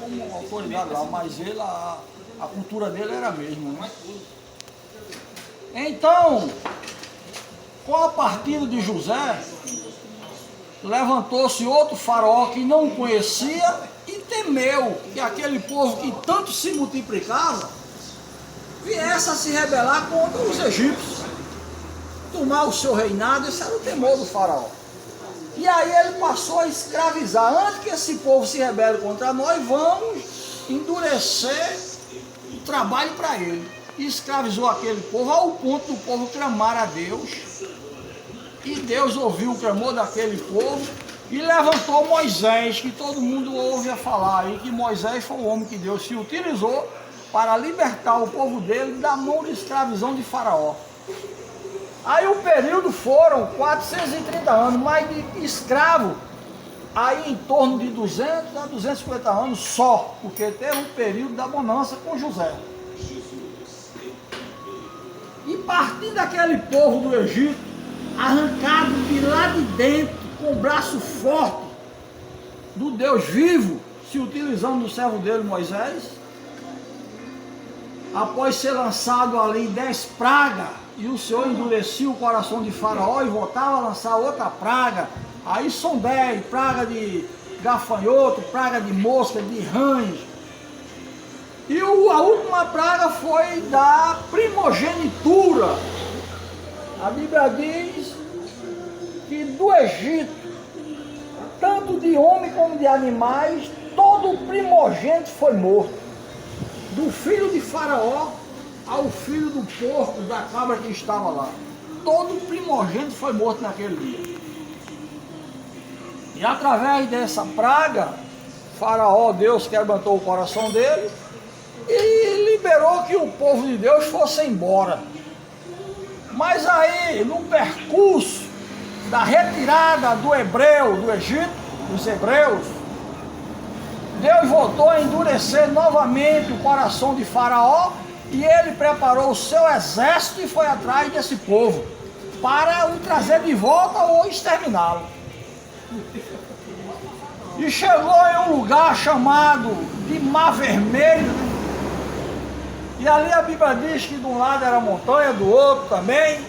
como autoridade lá, mas ele, a cultura dele era a mesma, né? Então, com a partida de José, levantou-se outro faraó que não conhecia e temeu que aquele povo que tanto se multiplicava viesse a se rebelar contra os egípcios, tomar o seu reinado. Esse era o temor do faraó. E aí ele passou a escravizar. Antes que esse povo se rebele contra nós, vamos endurecer o trabalho para ele. E escravizou aquele povo ao ponto do povo clamar a Deus. E Deus ouviu o clamor daquele povo e levantou Moisés, que todo mundo ouve a falar aí, que Moisés foi o homem que Deus se utilizou para libertar o povo dele da mão de escravidão de Faraó. Aí o período foram 430 anos, mas de escravo, aí em torno de 200 a 250 anos só, porque teve um período da bonança com José. E partindo daquele povo do Egito, arrancado de lá de dentro, com o braço forte do Deus vivo, se utilizando do servo dele Moisés, após ser lançado ali 10 pragas, e o Senhor endurecia o coração de Faraó e voltava a lançar outra praga. Aí são 10, praga de gafanhoto, praga de mosca, de rãs. E a última praga foi da primogenitura. A Bíblia diz que do Egito, tanto de homem como de animais, todo o primogênito foi morto. Do filho de Faraó ao filho do porco, da cabra que estava lá. Todo primogênito foi morto naquele dia. E através dessa praga, Faraó, Deus quebrantou o coração dele e liberou que o povo de Deus fosse embora. Mas aí, no percurso da retirada do hebreu, do Egito, dos hebreus, Deus voltou a endurecer novamente o coração de Faraó e ele preparou o seu exército e foi atrás desse povo para o trazer de volta ou exterminá-lo. E chegou em um lugar chamado de Mar Vermelho, e ali a Bíblia diz que de um lado era montanha, do outro também,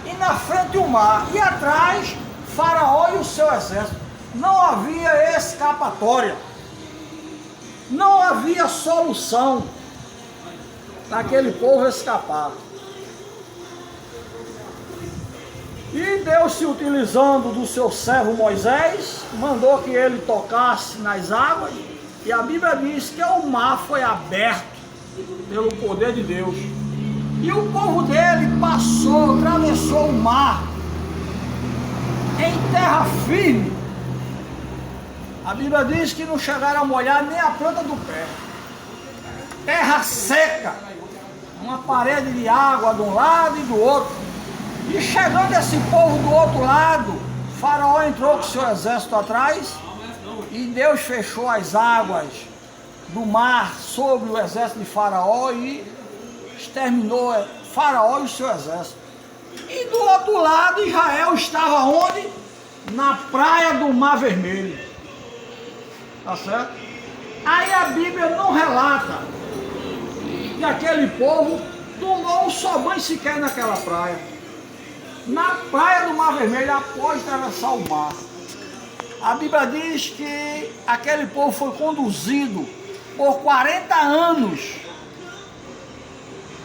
e na frente o mar, e atrás Faraó e o seu exército. Não havia escapatória, não havia solução naquele povo escapar. E Deus, se utilizando do seu servo Moisés, mandou que ele tocasse nas águas, e a Bíblia diz que o mar foi aberto pelo poder de Deus. E o povo dele passou, atravessou o mar em terra firme. A Bíblia diz que não chegaram a molhar nem a planta do pé. Terra seca, uma parede de água de um lado e do outro. E chegando esse povo do outro lado, Faraó entrou com seu exército atrás e Deus fechou as águas do mar sobre o exército de Faraó e exterminou Faraó e o seu exército. E do outro lado, Israel estava onde? Na praia do Mar Vermelho. Tá certo? Aí a Bíblia não relata que aquele povo tomou um só banho sequer naquela praia. Na praia do Mar Vermelho, após atravessar o mar. A Bíblia diz que aquele povo foi conduzido por 40 anos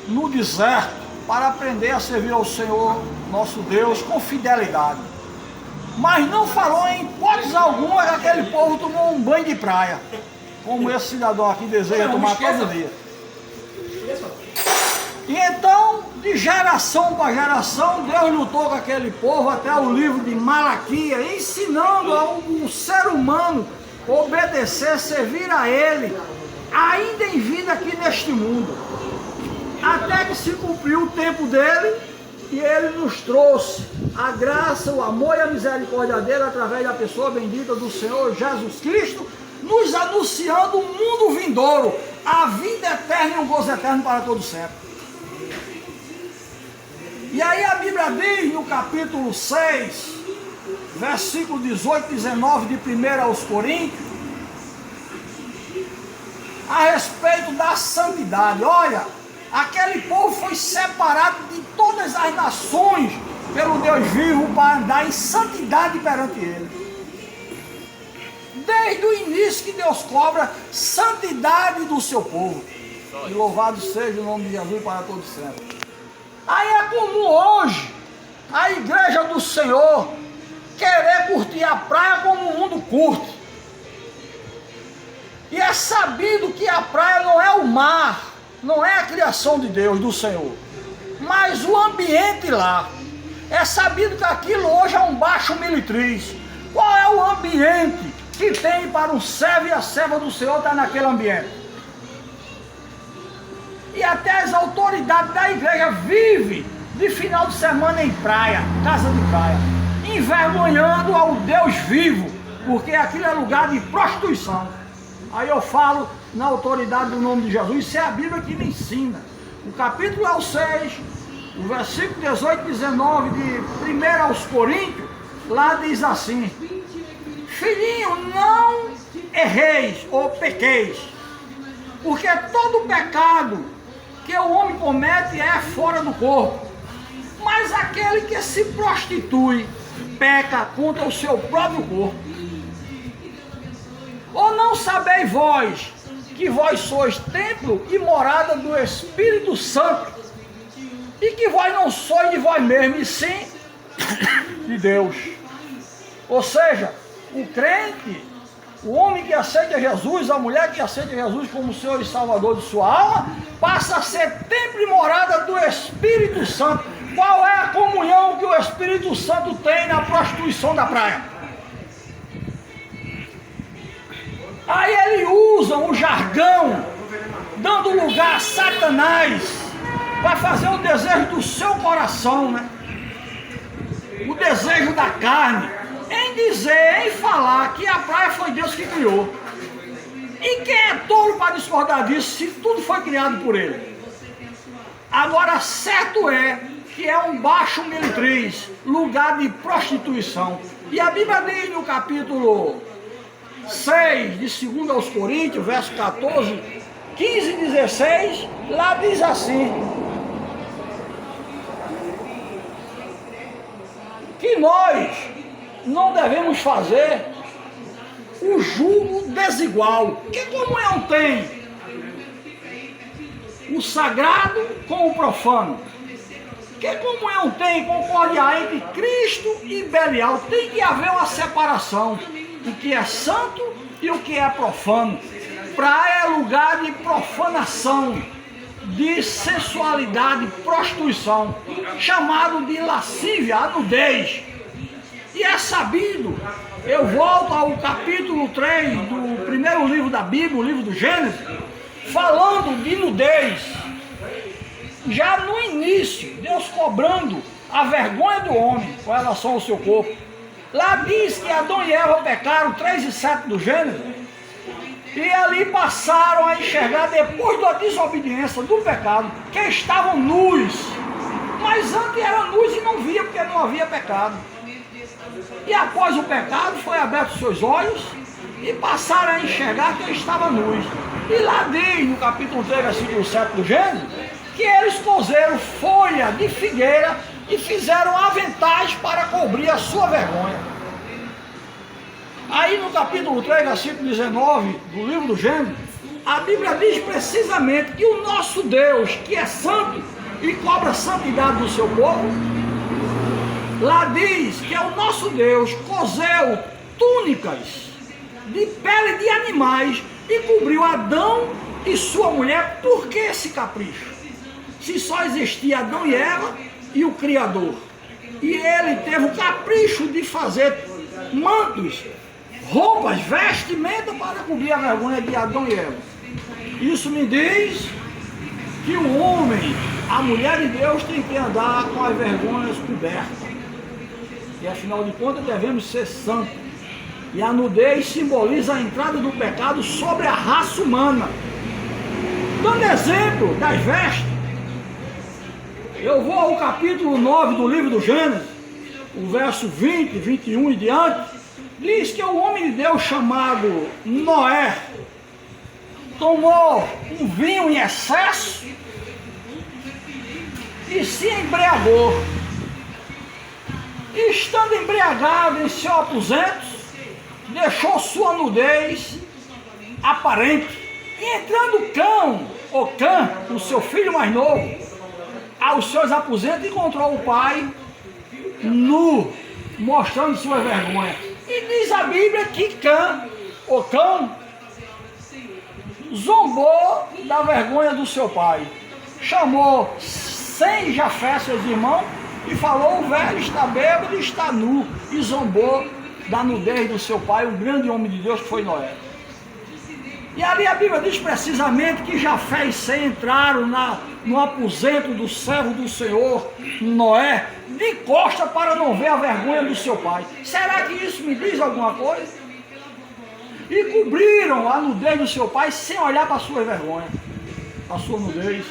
no deserto para aprender a servir ao Senhor, nosso Deus, com fidelidade. Mas não falou em hipótese alguma que aquele povo tomou um banho de praia, como esse cidadão aqui deseja tomar todo dia. E então, de geração para geração, Deus lutou com aquele povo até o livro de Malaquias, ensinando ao ser humano obedecer, servir a Ele, ainda em vida aqui neste mundo. Até que se cumpriu o tempo dele e Ele nos trouxe a graça, o amor e a misericórdia dele através da pessoa bendita do Senhor Jesus Cristo, nos anunciando um mundo vindouro, a vida eterna e um gozo eterno para todo sempre. E aí a Bíblia diz no capítulo 6, versículo 18 e 19 de 1 aos Coríntios, a respeito da santidade. Olha, aquele povo foi separado de todas as nações pelo Deus vivo para andar em santidade perante Ele. Desde o início que Deus cobra santidade do seu povo. E louvado seja o nome de Jesus para todos sempre. Aí é comum hoje a igreja do Senhor querer curtir a praia como o mundo curte. E é sabido que a praia não é o mar, não é a criação de Deus, do Senhor, mas o ambiente lá. É sabido que aquilo hoje é um baixo militriz. Qual é o ambiente que tem para um servo e a serva do Senhor estar naquele ambiente? E até as autoridades da igreja vivem de final de semana em praia, casa de praia, envergonhando ao Deus vivo, porque aquilo é lugar de prostituição. Aí eu falo na autoridade do nome de Jesus, isso é a Bíblia que me ensina. O capítulo é o 6, o versículo 18 e 19 de 1 aos Coríntios, lá diz assim: filhinho, não erreis ou pequeis, porque todo pecado que o homem comete é fora do corpo, mas aquele que se prostitui peca contra o seu próprio corpo. Ou não sabeis vós que vós sois templo e morada do Espírito Santo, e que vós não sois de vós mesmos, e sim de Deus? Ou seja, o crente, o homem que aceita Jesus, a mulher que aceita Jesus como Senhor e Salvador de sua alma, passa a ser templo e morada do Espírito Santo. Qual é a comunhão que o Espírito Santo tem na prostituição da praia? Aí ele usa um jargão, dando lugar a Satanás, para fazer o desejo do seu coração, né? O desejo da carne, em dizer, em falar que a praia foi Deus que criou. E quem é tolo para discordar disso, se tudo foi criado por Ele? Agora, certo é que é um baixo militriz, lugar de prostituição. E a Bíblia diz no capítulo 6 de 2 aos Coríntios, verso 14, 15 e 16, lá diz assim: que nós não devemos fazer o julgo desigual. Que comunhão tem o sagrado com o profano? Que comunhão tem concórdia entre Cristo e Belial? Tem que haver uma separação. O que é santo e o que é profano. Praia é lugar de profanação, de sensualidade, prostituição, chamado de lascívia, a nudez. E é sabido, eu volto ao capítulo 3 do primeiro livro da Bíblia, o livro do Gênesis, falando de nudez. Já no início, Deus cobrando a vergonha do homem com relação ao seu corpo. Lá diz que Adão e Eva pecaram, 3 e 7 do Gênesis, e ali passaram a enxergar, depois da desobediência, do pecado, que estavam nus. Mas antes eram nus e não via, porque não havia pecado. E após o pecado, foi aberto seus olhos e passaram a enxergar que estavam nus. E lá diz, no capítulo 3, versículo 7 do Gênesis, que eles cozeram folha de figueira e fizeram aventais para cobrir a sua vergonha. Aí no capítulo 3, versículo 19 do livro do Gênesis, a Bíblia diz precisamente que o nosso Deus, que é santo e cobra a santidade do seu povo, lá diz que é o nosso Deus cozeu túnicas de pele de animais e cobriu Adão e sua mulher. Por que esse capricho? Se só existia Adão e Eva e o Criador, e ele teve o capricho de fazer mantos, roupas, vestimenta para cobrir a vergonha de Adão e Eva. Isso me diz que o homem, a mulher de Deus, tem que andar com as vergonhas cobertas. E afinal de contas devemos ser santos. E a nudez simboliza a entrada do pecado sobre a raça humana. Dando exemplo das vestes, eu vou ao capítulo 9 do livro do Gênesis, o verso 20, 21 e diante, diz que o homem de Deus chamado Noé tomou um vinho em excesso e se embriagou. E estando embriagado em seu aposento, deixou sua nudez aparente. E entrando Cã, o seu filho mais novo, aos seus aposentos, encontrou o pai nu, mostrando sua vergonha. E diz a Bíblia que Cã zombou da vergonha do seu pai. Chamou 100 Jafé, seus irmãos, e falou: o velho está bêbado e está nu. E zombou da nudez do seu pai, um grande homem de Deus que foi Noé. E ali a Bíblia diz precisamente que Jafé e Sem entraram no aposento do servo do Senhor, Noé, de costa, para não ver a vergonha do seu pai. Será que isso me diz alguma coisa? E cobriram a nudez do seu pai sem olhar para a sua vergonha, a sua nudez.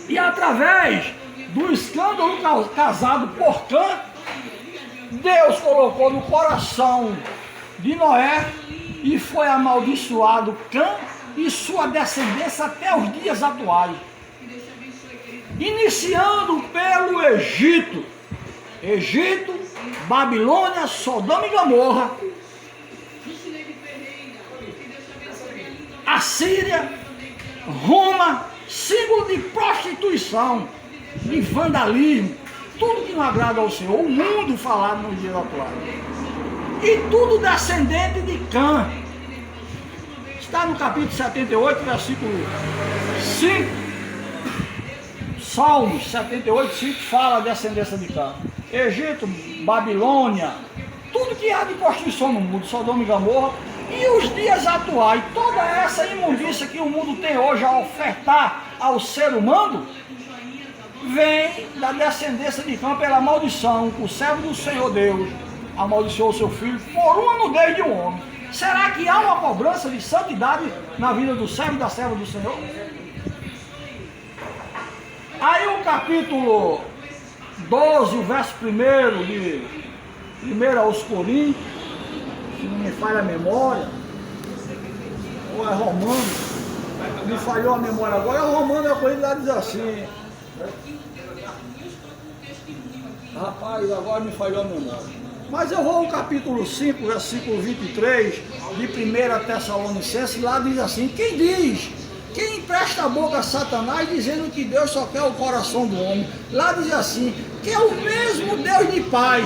E através do escândalo causado por Cã, Deus colocou no coração de Noé e foi amaldiçoado Cã e sua descendência até os dias atuais. Iniciando pelo Egito, Babilônia, Sodoma e Gomorra, Assíria, Roma, símbolo de prostituição, de vandalismo, tudo que não agrada ao Senhor, o mundo falado nos dias atuais. E tudo descendente de Cã. Está no capítulo 78, versículo 5. Salmos 78, 5 fala a descendência de Cã. Egito, Babilônia, tudo que há de prostituição no mundo, Sodoma e Gomorra, e os dias atuais, toda essa imundícia que o mundo tem hoje a ofertar ao ser humano, vem da descendência de Cã pela maldição, que o servo do Senhor Deus amaldiçoou seu filho por uma nudez de um homem. Será que há uma cobrança de santidade na vida do servo e da serva do Senhor? Aí o capítulo 12, o verso 1 de 1 aos Coríntios, se não me falha a memória, ou é Romano, me falhou a memória agora, é Romano, a Coríntios diz assim, rapaz, agora me falhou a memória. Mas eu vou ao capítulo 5, versículo 23, de 1 Tessalonicenses, lá diz assim: quem empresta a boca a Satanás, dizendo que Deus só quer o coração do homem. Lá diz assim, que é o mesmo Deus de paz,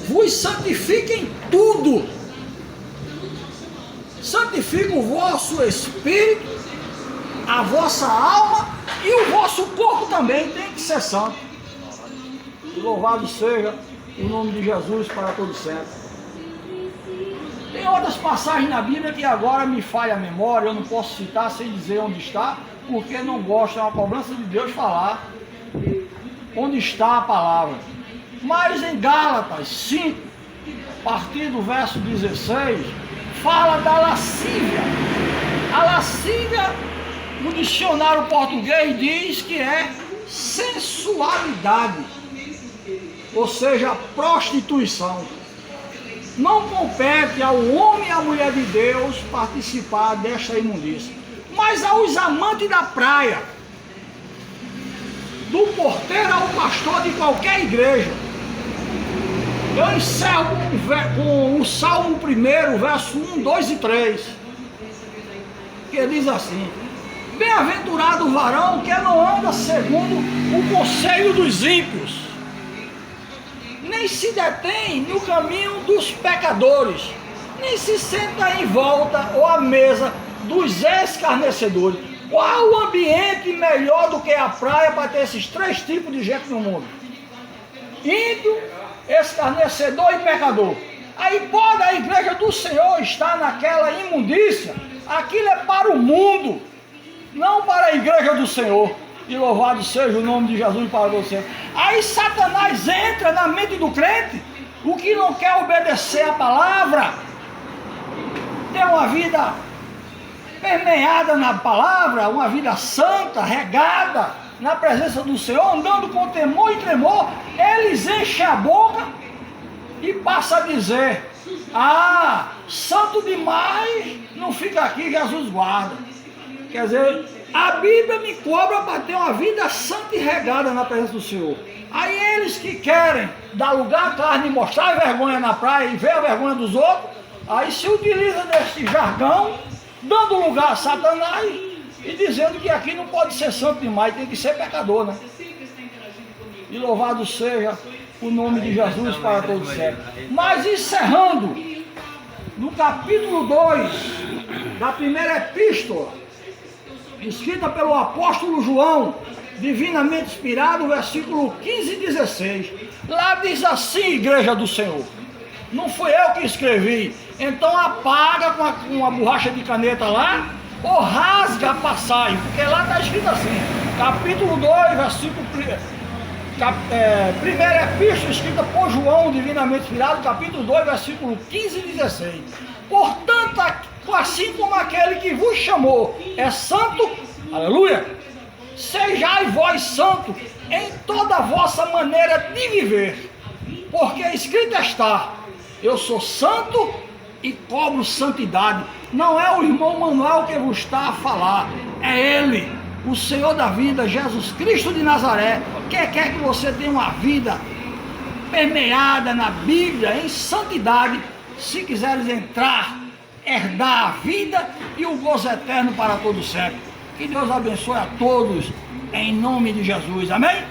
vos santifique em tudo. Santifica o vosso espírito, a vossa alma e o vosso corpo também tem que ser santo. Louvado seja o nome de Jesus para todo sempre. Tem outras passagens na Bíblia que agora me falha a memória, eu não posso citar sem dizer onde está, porque não gosto, é uma cobrança de Deus falar onde está a palavra. Mas em Gálatas 5, a partir do verso 16, fala da lascívia. A lascívia, no dicionário português, diz que é sensualidade, ou seja, prostituição. Não compete ao homem e à mulher de Deus participar desta imundícia, mas aos amantes da praia, do porteiro ao pastor de qualquer igreja. Eu encerro com o Salmo 1, verso 1, 2 e 3, que diz assim: bem-aventurado o varão que não anda segundo o conselho dos ímpios, nem se detém no caminho dos pecadores, nem se senta em volta ou à mesa dos escarnecedores. Qual o ambiente melhor do que a praia para ter esses três tipos de gente no mundo? Ímpio, escarnecedor e pecador. Aí pode a igreja do Senhor estar naquela imundícia? Aquilo é para o mundo, não para a igreja do Senhor. E louvado seja o nome de Jesus para você. Aí Satanás entra na mente do crente, o que não quer obedecer a palavra, ter uma vida permeada na palavra, uma vida santa, regada na presença do Senhor, andando com temor e tremor, eles enchem a boca e passam a dizer Ah, santo demais, não fica aqui, Jesus guarda. Quer dizer, a Bíblia me cobra para ter uma vida santa e regada na presença do Senhor. Aí eles que querem dar lugar à carne e mostrar a vergonha na praia e ver a vergonha dos outros, aí se utiliza desse jargão, dando lugar a Satanás e dizendo que aqui não pode ser santo demais, tem que ser pecador, né? E louvado seja o nome de Jesus para todos sempre. Mas encerrando, no capítulo 2 da primeira epístola, escrita pelo apóstolo João, divinamente inspirado, versículo 15 e 16. Lá diz assim, igreja do Senhor, não fui eu que escrevi, então apaga com uma borracha de caneta lá, ou rasga a passagem, porque lá está escrito assim, capítulo 2, versículo primeira epístola escrita por João, divinamente inspirado, capítulo 2, versículo 15 e 16. Portanto, assim como aquele que vos chamou é santo, aleluia, sejais vós santo em toda a vossa maneira de viver, porque escrito está, eu sou santo e cobro santidade. Não é o irmão Manuel que vos está a falar, é ele, o Senhor da vida, Jesus Cristo de Nazaré, que quer que você tenha uma vida permeada na Bíblia, em santidade, se quiseres entrar, herdar a vida e o gozo eterno para todos sempre. Que Deus abençoe a todos, em nome de Jesus, amém?